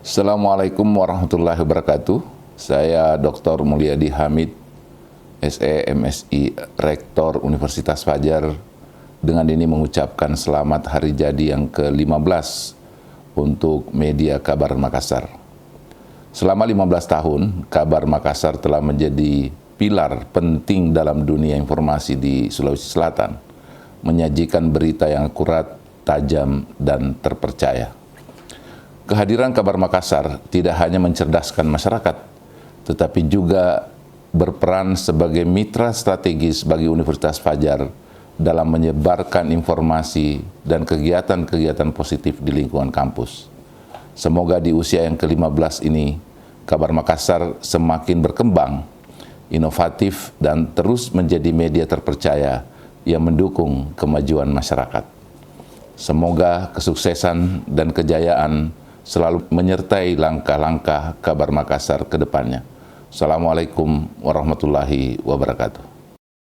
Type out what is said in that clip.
Assalamualaikum warahmatullahi wabarakatuh. Saya Dr. Mulyadi Hamid, SE MSI, Rektor Universitas Fajar. Dengan ini mengucapkan selamat hari jadi yang ke-15 untuk media Kabar Makassar. Selama 15 tahun, Kabar Makassar telah menjadi pilar penting dalam dunia informasi di Sulawesi Selatan, menyajikan berita yang akurat, tajam, dan terpercaya. Kehadiran Kabar Makassar tidak hanya mencerdaskan masyarakat, tetapi juga berperan sebagai mitra strategis bagi Universitas Fajar dalam menyebarkan informasi dan kegiatan-kegiatan positif di lingkungan kampus. Semoga di usia yang ke-15 ini, Kabar Makassar semakin berkembang, inovatif, dan terus menjadi media terpercaya yang mendukung kemajuan masyarakat. Semoga kesuksesan dan kejayaan selalu menyertai langkah-langkah Kabar Makassar ke depannya. Assalamualaikum warahmatullahi wabarakatuh.